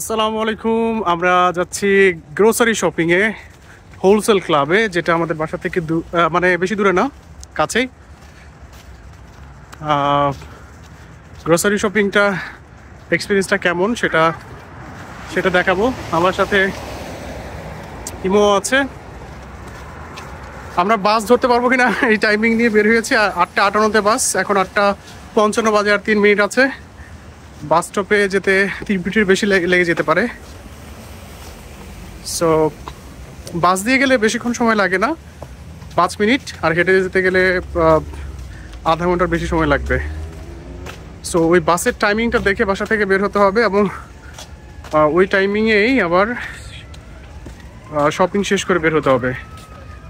আসসালামু আলাইকুম। আমরা যাচ্ছি গ্রোসারি শপিংয়ে হোলসেল ক্লাবে, যেটা আমাদের বাসা থেকে মানে বেশি দূরে না, কাছেই। গ্রোসারি শপিংটা এক্সপিরিয়েন্সটা কেমন সেটা দেখাবো। আমার সাথে ইমো আছে। আমরা বাস ধরতে পারবো কিনা এই টাইমিং নিয়ে বের হয়েছি। 8:58-তে বাস, এখন 8:55 বাজে, আর 3 মিনিট আছে। বাস স্টপে যেতে 3 মিনিটের বেশি লেগে যেতে পারে। সো বাস দিয়ে গেলে বেশিক্ষণ সময় লাগে না, 5 মিনিট, আর হেঁটে যেতে গেলে আধা ঘন্টার বেশি সময় লাগবে। সো ওই বাসের টাইমিংটা দেখে বাসা থেকে বের হতে হবে, এবং ওই টাইমিংয়েই আবার শপিং শেষ করে বের হতে হবে।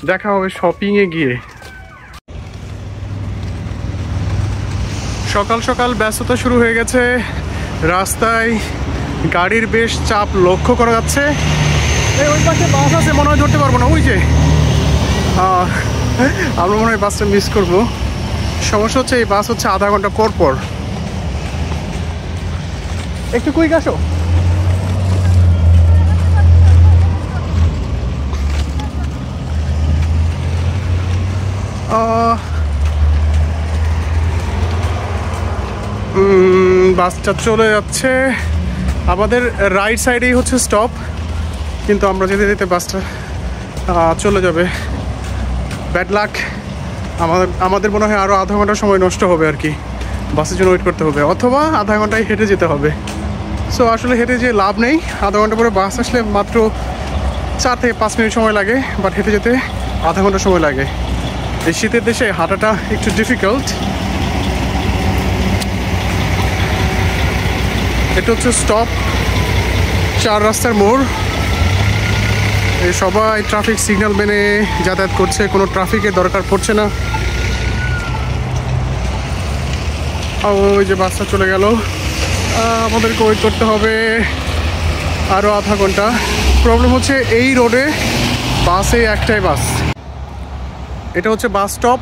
দেখা হবে শপিংয়ে গিয়ে। সকাল সকাল ব্যস্ততা শুরু হয়ে গেছে। রাস্তায় গাড়ির বেশ চাপ লক্ষ্য করা যাচ্ছে। ওই পাশে বাস আছে, মনে হয় ধরতে পারবো না। ওই যে আমরা মনে হয় বাসটা মিস করবো। সমস্যা হচ্ছে এই বাস হচ্ছে আধা ঘন্টা পর পর। একটু কুইক আসো। বাসটা চলে যাচ্ছে। আমাদের রাইট সাইডেই হচ্ছে স্টপ, কিন্তু আমরা যেতে যেতে বাসটা চলে যাবে। Bad luck. আমাদের মনে হয় আরও আধা ঘন্টা সময় নষ্ট হবে আর কি, বাসের জন্য ওয়েট করতে হবে, অথবা আধা ঘন্টায় হেঁটে যেতে হবে। সো আসলে হেঁটে যেয়ে লাভ নেই। আধা ঘন্টা পরে বাস আসলে মাত্র 4 থেকে 5 মিনিট সময় লাগে, বাট হেঁটে যেতে আধা ঘন্টা সময় লাগে। এই শীতের দেশে হাঁটাটা একটু ডিফিকাল্ট। এটা হচ্ছে স্টপ, 4 রাস্তার মোড়। এই সবাই ট্রাফিক সিগন্যাল মেনে যাতায়াত করছে, কোনো ট্রাফিকের দরকার পড়ছে না। ওই যে বাসটা চলে গেল। আমাদেরকে ওয়েট করতে হবে আরও আধা ঘন্টা। প্রবলেম হচ্ছে এই রোডে বাসে একটাই বাস। এটা হচ্ছে বাস স্টপ।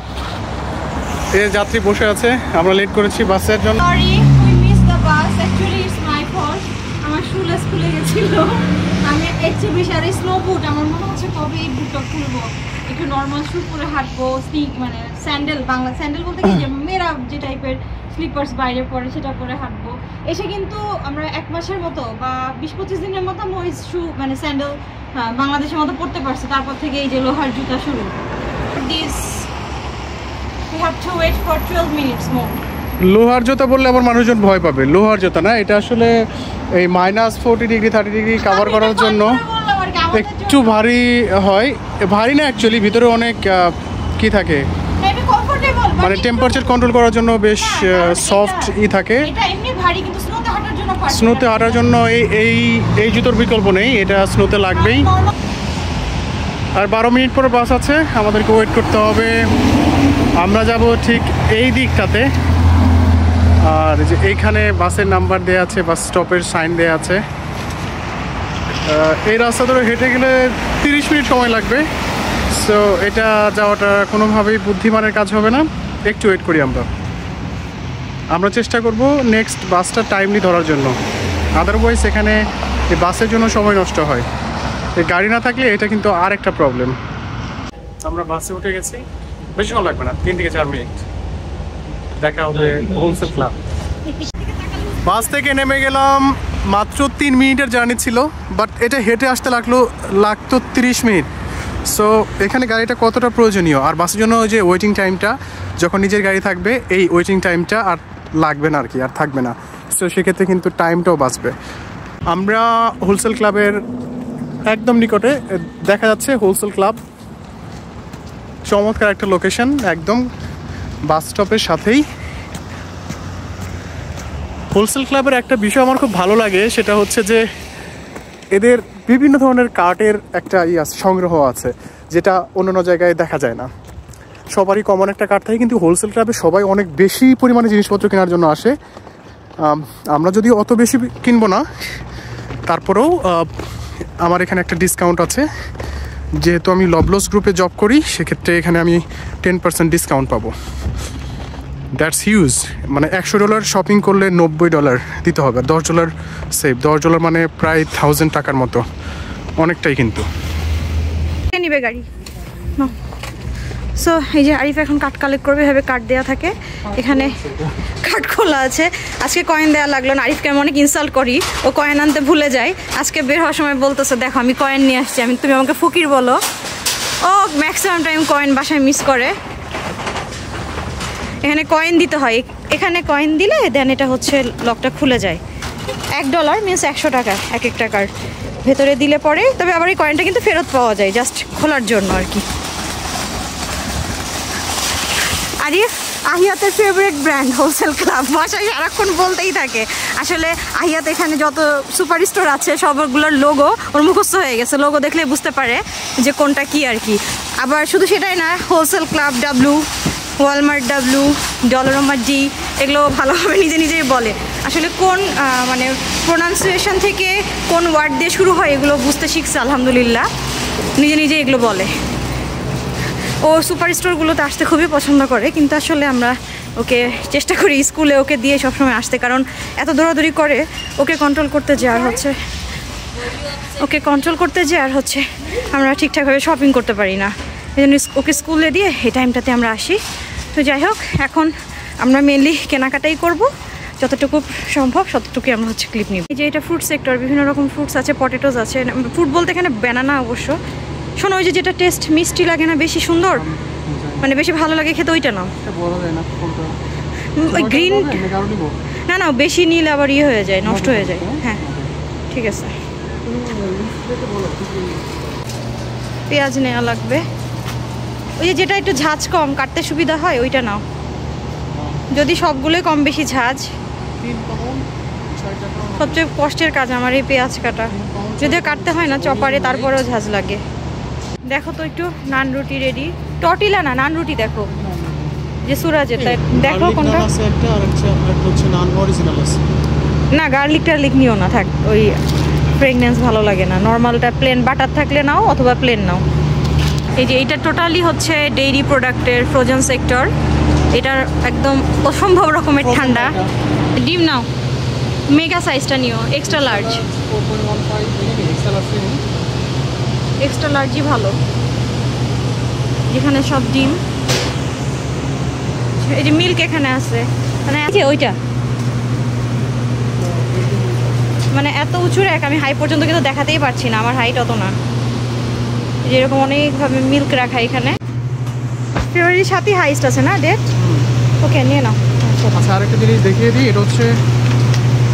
এ যাত্রী বসে আছে, আমরা লেট করেছি বাসের জন্য। আমার শুলেস খুলে গেছিল। আমি একটু বেশি আর স্নো বুট, আমার মনে হচ্ছে কবে এই বুটটা খুলবো। একটু নর্মাল শু পরে হাঁটবো, মানে স্যান্ডেল, বাংলা স্যান্ডেল বলতে কি যে মেয়েরা যে টাইপের স্লিপার্স বাইরে পরে সেটা পরে হাঁটবো। এসে কিন্তু আমরা 1 মাসের মতো বা 20-25 দিনের মতো আমি ওই শু মানে স্যান্ডেল বাংলাদেশের মতো পরতে পারছি। তারপর থেকে এই যে লোহার জুতা শুরু। This we have to wait for 12 minutes more. লোহার জুতা বললে আবার মানুষজন ভয় পাবে। লোহার জুতা না, এটা আসলে এই -40 ডিগ্রি 30 ডিগ্রি কাভার করার জন্য একটু ভারী হয়। ভারী না অ্যাকচুয়ালি, ভিতরে অনেক কি থাকে, মানে টেম্পারেচার কন্ট্রোল করার জন্য বেশ সফট থাকে। স্নোতে হাঁটার জন্য এই জুতোর বিকল্প নেই, এটা স্নোতে লাগবেই। আর 12 মিনিট পরে বাস আছে, আমাদেরকে ওয়েট করতে হবে। আমরা যাব ঠিক এই দিকটাতে, আর যে এইখানে বাসের নাম্বার দেওয়া আছে, বাস স্টপের সাইন দেওয়া আছে। এই রাস্তা ধরে হেঁটে গেলে 30 মিনিট সময় লাগবে। সো এটা যাওয়াটা কোনোভাবেই বুদ্ধিমানের কাজ হবে না। একটু ওয়েট করি। আমরা চেষ্টা করব নেক্সট বাসটা টাইমলি ধরার জন্য। আদারওয়াইজ এখানে এই বাসের জন্য সময় নষ্ট হয়। এই গাড়ি না থাকলে এটা কিন্তু আর একটা প্রবলেম। আমরা বাসে উঠে গেছি, বেশিক্ষণ লাগবে না, 3 থেকে 4 মিনিট। দেখা হবে হোলসেল ক্লাব। বাস থেকে নেমে গেলাম, মাত্র 3 মিনিটের জার্নি ছিল, বাট এটা হেঁটে আসতে লাগতো 30 মিনিট। সো এখানে গাড়িটা কতটা প্রয়োজনীয়। আর বাসের জন্য যে ওয়েটিং টাইমটা, যখন নিজের গাড়ি থাকবে এই ওয়েটিং টাইমটা আর লাগবে না আর কি, আর থাকবে না। সো সেক্ষেত্রে কিন্তু টাইমটাও বাঁচবে। আমরা হোলসেল ক্লাবের একদম নিকটে, দেখা যাচ্ছে হোলসেল ক্লাব। চমৎকার একটা লোকেশন, একদম বাস স্টপের সাথেই। হোলসেল ক্লাবের একটা বিষয় আমার খুব ভালো লাগে, সেটা হচ্ছে যে এদের বিভিন্ন ধরনের কার্টের একটা সংগ্রহ আছে, যেটা অন্যান্য জায়গায় দেখা যায় না। সবারই কমন একটা কার্ড থাকে, কিন্তু হোলসেল ক্লাবে সবাই অনেক বেশি পরিমাণে জিনিসপত্র কেনার জন্য আসে। আমরা যদিও অত বেশি কিনবো না, তারপরেও আমার এখানে একটা ডিসকাউন্ট আছে। যেহেতু আমি লবলস গ্রুপে জব করি, সেক্ষেত্রে এখানে আমি 10% ডিসকাউন্ট পাবো। That's huge. মানে $100 শপিং করলে $90 দিতে হবে, $10 সেভ। $10 মানে প্রায় 1000 টাকার মতো, অনেকটাই কিন্তু। নিবে গাড়ি। সো এই যে আরিফ এখন কার্ড কালেক্ট করবে, এভাবে কার্ড দেওয়া থাকে, এখানে কার্ড খোলা আছে। আজকে কয়েন দেওয়া লাগলো না, আরিফকে আমি অনেক ইনসাল্ট করি, ও কয়েন আনতে ভুলে যায়। আজকে বের হওয়ার সময় বলতেছে দেখো আমি কয়েন নিয়ে আসছি, তুমি আমাকে ফকির বলো। ও ম্যাক্সিমাম টাইম কয়েন বাসায় মিস করে। এখানে কয়েন দিতে হয়, এখানে কয়েন দিলে দেন এটা হচ্ছে লকটা খুলে যায়। $1 মিনস 100 টাকা এক একটা কার্ড ভেতরে দিলে পরে, তবে আবার এই কয়েনটা কিন্তু ফেরত পাওয়া যায় জাস্ট খোলার জন্য আর কি। আরিফ আহিয়াতের ফেভারিট ব্র্যান্ড হোলসেল ক্লাব, বাসায় সারাক্ষণ বলতেই থাকে। আসলে আহিয়াত এখানে যত সুপার স্টোর আছে সবগুলোর লোগো ওর মুখস্থ হয়ে গেছে, লোগো দেখলে বুঝতে পারে যে কোনটা কি আর কি। আবার শুধু সেটাই না, wholesale club W, Walmart W, ডলারমার্ট D, এগুলো ভালোভাবে নিজে নিজেই বলে। আসলে কোন মানে প্রোনাউন্সিয়েশন থেকে কোন ওয়ার্ড দিয়ে শুরু হয় এগুলো বুঝতে শিখছে আলহামদুলিল্লাহ, নিজে নিজে এগুলো বলে। ও সুপার স্টোরগুলোতে আসতে খুবই পছন্দ করে, কিন্তু আসলে আমরা ওকে চেষ্টা করি স্কুলে ওকে দিয়ে সবসময় আসতে, কারণ এত দৌড়াদৌড়ি করে ওকে কন্ট্রোল করতে যে আর হচ্ছে আমরা ঠিকঠাকভাবে শপিং করতে পারি না। এই জন্য ওকে স্কুলে দিয়ে এই টাইমটাতে আমরা আসি। তো যাই হোক, এখন আমরা মেনলি কেনাকাটাই করব, যতটুকু সম্ভব ততটুকুই আমরা হচ্ছে ক্লিপ নিব। এই যে এটা ফ্রুট সেক্টর, বিভিন্ন রকম ফ্রুটস আছে, পটেটোস আছে। ফ্রুট বলতে এখানে ব্যানানা অবশ্য। শোনো, ওই যে যেটা টেস্ট মিষ্টি লাগে না, বেশি সুন্দর মানে বেশি ভালো লাগে খেতে, ওইটা নাও। ওই গ্রিন না বেশি নিলে আবার ইয়ে হয়ে যায়, নষ্ট হয়ে যায়। হ্যাঁ ঠিক আছে, পেঁয়াজ নেওয়া লাগবে। ওই যে যেটা একটু ঝাঁজ কম, কাটতে সুবিধা হয় ওইটা নাও। যদি সবগুলোই কম বেশি ঝাঁজ, সবচেয়ে কষ্টের কাজ আমার এই পেঁয়াজ কাটা, যদিও কাটতে হয় না চপারে, তারপরেও ঝাঁজ লাগে। দেখো তো একটু নান রুটি রেডি, টর্টিলা না নান রুটি দেখো, যে সুরাজের, তাই দেখো কোনটা। না গার্লিক টার্লিক নিও না, থাক, ওই ফ্রেগনেন্স ভালো লাগে না। নর্মালটা প্লেন বাটার থাকলে নাও, অথবা প্লেন নাও। এই যে এইটা টোটালি হচ্ছে ডেইরি প্রোডাক্টের ফ্রোজেন সেক্টর, এটার একদম অসম্ভব রকমের ঠান্ডা। ডিম নাও, মেগা সাইজটা নিও, এক্সট্রা লার্জ। এক্সট্রা লার্জই ভালো, যেখানে সব ডিম। এই যে মিল্ক এখানে আছে, মানে আছে ওইটা, মানে এত উঁচু র্যাক, আমি হাই পর্যন্ত কিন্তু দেখাতেই পারছি না, আমার হাইট অত না। যেরকম অনেকভাবে মিল্ক রাখা এখানে। ফেব্রুয়ারির 7ই হাইস্ট আছে না ডেট? ওকে নিয়ে নাও। আচ্ছা, আরেকটা জিনিস দেখিয়ে দিই, এটা হচ্ছে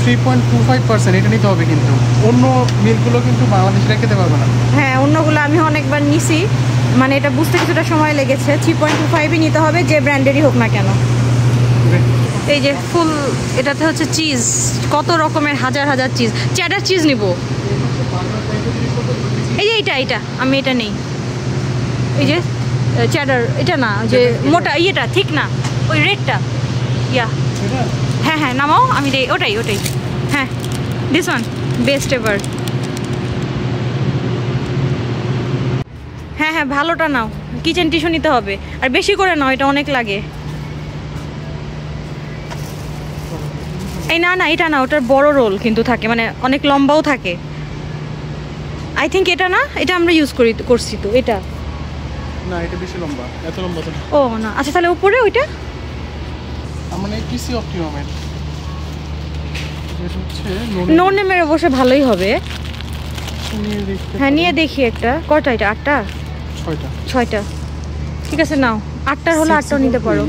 3.25%, এটা নিতে হবে। কিন্তু অন্য মিল্কগুলো কিন্তু বাংলাদেশে খেতে পারবে না। হ্যাঁ, অন্যগুলো আমি অনেকবার নিছি, মানে এটা বুঝতে কিছুটা সময় লেগেছে। 3.25ই নিতে হবে, যে ব্র্যান্ডেরই হোক না কেন। এই যে ফুল, এটাতে হচ্ছে চিজ, কত রকমের হাজার হাজার চিজ। চেডার চিজ নিব। এই যে এইটা আমি এটা নেই। এই যে চেডার, এটা না, যে মোটা ইয়েটা ঠিক না, ওই রেডটা, ইয়া। হ্যাঁ নামাও, আমি ওটাই। হ্যাঁ, দিস ওয়ান বেস্ট এভার। হ্যাঁ ভালোটা নাও, কিচেন টিস্যু নিতে হবে, আর বেশি করে নাও, এটা অনেক লাগে। এই না এটা না, ওটার বড় রোল কিন্তু থাকে, মানে অনেক লম্বাও থাকে। আই থিঙ্ক এটা না, এটা আমরা ইউজ করছি তো, এটা না, এটা বেশি লম্বা, এত লম্বা তো। ও না, আচ্ছা তাহলে উপরে ওইটা, মানে পিসি অপটিমামের, এটা হচ্ছে নো নেমের, অবশ্য ভালোই হবে। হ্যাঁ নিয়ে দেখি একটা, কয়টা এটা? 8টা 6টা, ঠিক আছে নাও। 8টার হলে 8টাও নিতে পারো,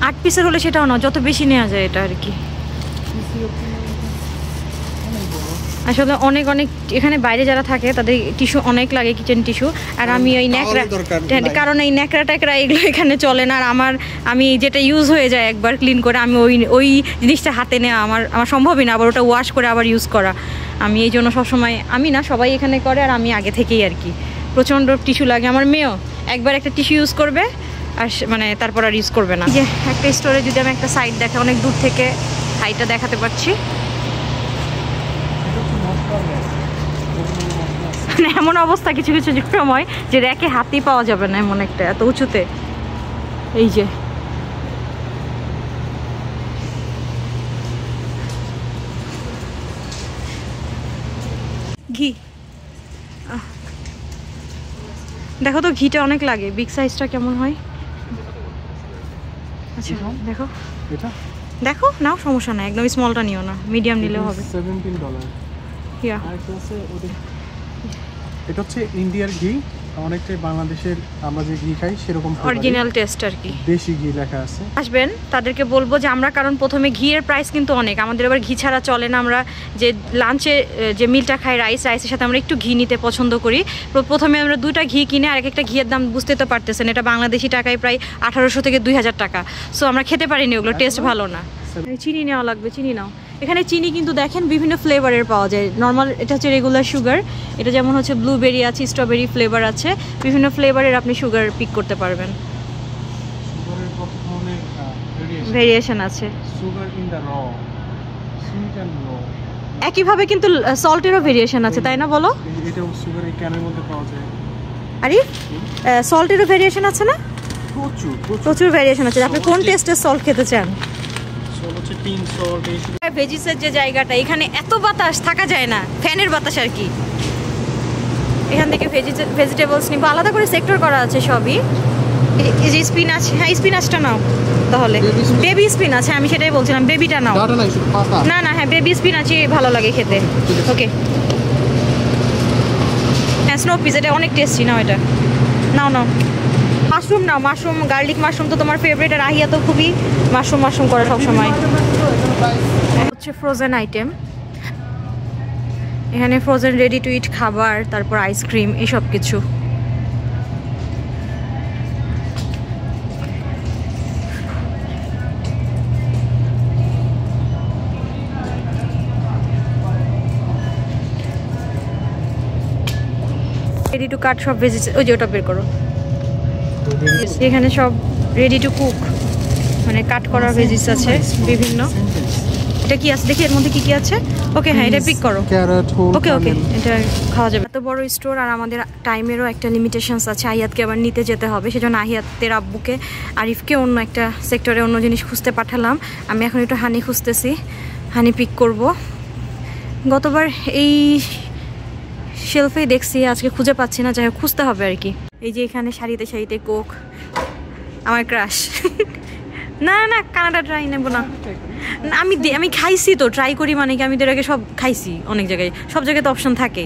8 পিসের হলে সেটাও নাও, যত বেশি নেওয়া যায় এটা আর কি। আসলে অনেক এখানে বাইরে যারা থাকে তাদের টিস্যু অনেক লাগে, কিচেন টিস্যু। আর আমি ওই ন্যাকড়া, কারণ এই ন্যাকড়া ট্যাকড়া এগুলো এখানে চলে না। আর আমি যেটা ইউজ হয়ে যায় একবার ক্লিন করে, আমি ওই জিনিসটা হাতে নেওয়া আমার সম্ভবই না, আবার ওটা ওয়াশ করে আবার ইউজ করা। আমি এই জন্য সবসময়, আমি না, সবাই এখানে করে, আর আমি আগে থেকেই আর কি। প্রচণ্ড টিস্যু লাগে। আমার মেয়েও একবার একটা টিস্যু ইউজ করবে, আর মানে তারপর আর ইউজ করবে না। যে একটা স্টোরে যদি আমি একটা সাইড দেখে, অনেক দূর থেকে সাইডটা দেখাতে পারছি, মানে এমন অবস্থা কিছু সময় যে র্যাকে হাতই পাওয়া যাবে না, এমন একটা, এত উঁচুতে। এই যে ঘি দেখো তো, ঘিটা অনেক লাগে। বিগ সাইজটা কেমন হয়? আচ্ছা দেখো, এটা দেখো নাও, সমস্যা নাই, একদম স্মলটা নিও না, মিডিয়াম নিলেও হবে। $17। ইয়া এটা হচ্ছে ইন্ডিয়ার ঘি, অনেকটাই বাংলাদেশের আমরা যে ঘি খাই সেরকম অরিজিনাল টেস্ট আর কি, দেশি ঘি লেখা আছে। আসবেন তাদেরকে বলবো যে আমরা, কারণ প্রথমে ঘিয়ের প্রাইস কিন্তু অনেক, আমাদের আবার ঘি ছাড়া চলে না। আমরা যে লাঞ্চে যে মিলটা খাই রাইসের সাথে আমরা একটু ঘি নিতে পছন্দ করি। প্রথমে আমরা 2টা ঘি কিনে, আর একটা ঘিয়ের দাম বুঝতে তো পারতেছেন, এটা বাংলাদেশি টাকায় প্রায় 1800 থেকে 2000 টাকা। সো আমরা খেতে পারিনি, ওগুলো টেস্ট ভালো না। চিনি নেওয়া লাগবে, চিনি নাও। এখানে চিনি কিন্তু দেখেন বিভিন্ন ফ্লেভারের পাওয়া যায়। নর্মাল এটা হচ্ছে রেগুলার সুগার, এটা যেমন হচ্ছে ব্লুবেরি আছে, স্ট্রবেরি ফ্লেভার আছে, বিভিন্ন ফ্লেভারের আপনি সুগার পিক করতে পারবেন। ভেরিয়েশন আছে। একইভাবে কিন্তু সল্টেরও ভেরিয়েশন আছে, তাই না বলো? আরে সল্টেরও ভেরিয়েশন আছে না? প্রচুর ভেরিয়েশন আছে। আপনি কোন টেস্টের সল্ট খেতে চান? ভেজিসের যে জায়গাটা, এখানে এত বাতাস, থাকা যায় না, ফ্যানের বাতাস আর কি। এখান থেকে ভেজিটেবলস নিব, আলাদা করে সেক্টর করা আছে সবই। এই যে স্পিনাচ, হ্যাঁ স্পিনাচটা নাও তাহলে, বেবি স্পিনাচ, হ্যাঁ আমি সেটাই বলছিলাম, বেবিটা নাও। না না, হ্যাঁ বেবি স্পিনাচই ভালো লাগে খেতে। ওকে, হ্যাঁ স্নো পিস, এটা অনেক টেস্টি। নাও এটা, নাও নাও। মাশরুম নাও, মাশরুম, গার্লিক মাশরুম তো তোমার ফেভারিট, আর আহিয়া তো খুবই মাশরুম করে সবসময়। হচ্ছে ফ্রোজেন আইটেম, এখানে ফ্রোজেন রেডি টু ইট খাবার, তারপর আইসক্রিম, এইসব কিছু। রেডি টু কাট সব ভেজিস, ওই যে ওটা বের করো। এখানে সব রেডি টু কুক, মানে কাট করা ভেজিস আছে বিভিন্ন। এটা কি আছে দেখি, এর মধ্যে কি কি আছে। ওকে হ্যাঁ, এটা পিক করো। ওকে ওকে, এটা খাওয়া যাবে। এত বড় স্টোর, আর আমাদের টাইমেরও একটা লিমিটেশনস আছে। আহিয়াতকে আবার নিতে যেতে হবে, সেজন্য আহিয়াতের আব্বুকে, আরিফকে অন্য একটা সেক্টরে অন্য জিনিস খুঁজতে পাঠালাম। আমি এখন একটু হানি খুঁজতেছি, হানি পিক করব। গতবার এই শেলফেই দেখছি, আজকে খুঁজে পাচ্ছি না, যাই হোক খুঁজতে হবে আর কি। এই যে এখানে সারিতে সারিতে কোক, আমার ক্রাশ। না না, কানাডা ট্রাই নেবো না। আমি খাইছি তো, ট্রাই করি মানে কি, আমি তো আগে সব খাইছি অনেক জায়গায়, সব জায়গায় তো অপশন থাকে।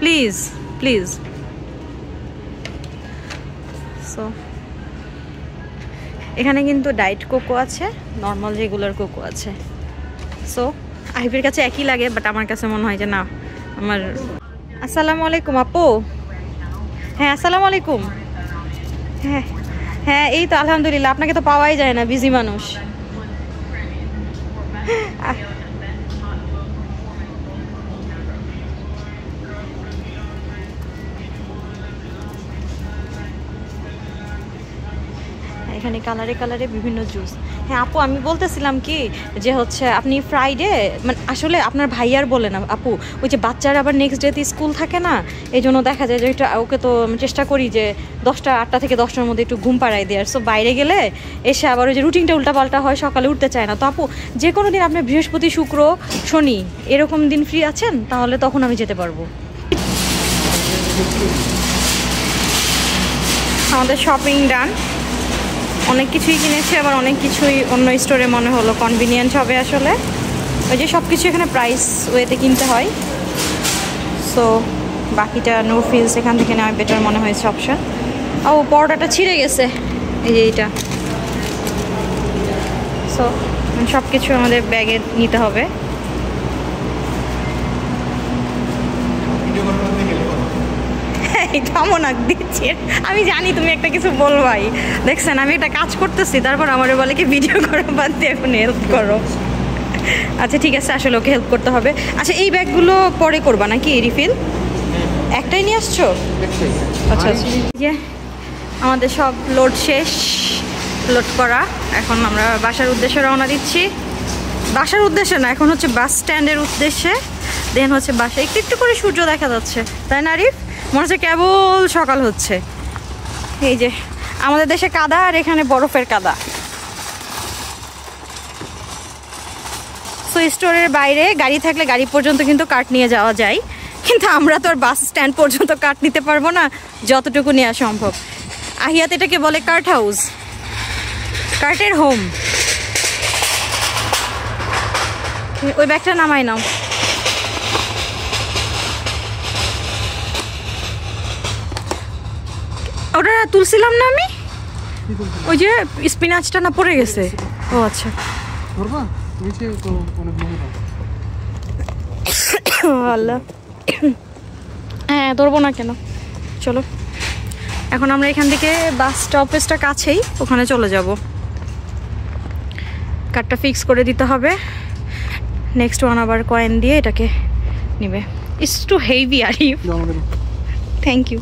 Please please. সো এখানে কিন্তু ডায়েট কোকো আছে, নর্মাল রেগুলার কোকো আছে। সো আইফের কাছে একই লাগে, বাট আমার কাছে মনে হয় যে না আমার। আসসালামু আলাইকুম আপু। হ্যাঁ আসসালামু আলাইকুম। হ্যাঁ হ্যাঁ, এই তো আলহামদুলিল্লাহ, আপনাকে তো পাওয়াই যায় না, বিজি মানুষ। এখানে কালারে কালারে বিভিন্ন জুস। হ্যাঁ আপু, আমি বলতেছিলাম কি যে হচ্ছে আপনি ফ্রাইডে, মানে আসলে আপনার ভাইয়ার বলে না আপু, ওই যে বাচ্চারা আবার নেক্সট ডেতে স্কুল থাকে না, এই জন্য দেখা যায় যে ওকে তো আমি চেষ্টা করি যে 8টা থেকে 10টার মধ্যে একটু ঘুম পাড়াই দেওয়ার। সো বাইরে গেলে এসে আবার ওই যে রুটিনটা উল্টাপাল্টা হয়, সকালে উঠতে চায় না। তো আপু, যে কোনো দিন আপনি বৃহস্পতি শুক্র শনি এরকম দিন ফ্রি আছেন, তাহলে তখন আমি যেতে পারবো। আমাদের শপিং ডান, অনেক কিছুই কিনেছি, আবার অনেক কিছুই অন্য স্টোরে মনে হলো কনভিনিয়েন্ট হবে। আসলে ওই যে সব কিছু এখানে প্রাইস ওয়েতে কিনতে হয়। সো বাকিটা নো ফিলস, এখান থেকে নেওয়া বেটার মনে হয়েছে অপশন। ও পরোটাটা ছিঁড়ে গেছে, এই যে এইটা। সো সব কিছু আমাদের ব্যাগে নিতে হবে। দিচ্ছি, আমি জানি তুমি একটা কিছু বলবাই। দেখছেন আমি একটা কাজ করতেছি, তারপর আমার বলে কি ভিডিও করো বাদ দিয়ে এখন হেল্প করো। আচ্ছা ঠিক আছে, আসলে ওকে হেল্প করতে হবে। আচ্ছা এই ব্যাগগুলো পরে করবা নাকি রিফিল? একটাই নিয়ে আসছো? আচ্ছা আচ্ছা, যে আমাদের সব লোড শেষ, লোড করা। এখন আমরা বাসার উদ্দেশ্যে রওনা দিচ্ছি। বাসার উদ্দেশ্যে না, এখন হচ্ছে বাস স্ট্যান্ডের উদ্দেশ্যে। দেন হচ্ছে বাসা, একটু একটু করে সূর্য দেখা যাচ্ছে, তাই না আরিফ? মনে হচ্ছে কেবল সকাল হচ্ছে। এই যে আমাদের দেশে কাদা, আর এখানে বরফের কাদা। সো সো স্টোরের বাইরে গাড়ি থাকলে গাড়ি পর্যন্ত কিন্তু কাঠ নিয়ে যাওয়া যায়, কিন্তু আমরা তো আর বাস স্ট্যান্ড পর্যন্ত কাঠ নিতে পারবো না, যতটুকু নেওয়া সম্ভব। আহিয়াতে এটাকে বলে কার্ট হাউস, কার্টের হোম। ওই ব্যাগটা নামাই নাও। ওটা তুলছিলাম না আমি, ওই যে স্পিনাচটা না পড়ে গেছে। ও আচ্ছা, আল্লাহ, হ্যাঁ ধরবো না কেন। চলো এখন আমরা এখান থেকে বাস স্টপেজটা কাছেই, ওখানে চলে যাব। কার্ডটা ফিক্স করে দিতে হবে, নেক্সট ওয়ান আবার কয়েন দিয়ে এটাকে নিবে। It's too heavy Arif, thank you.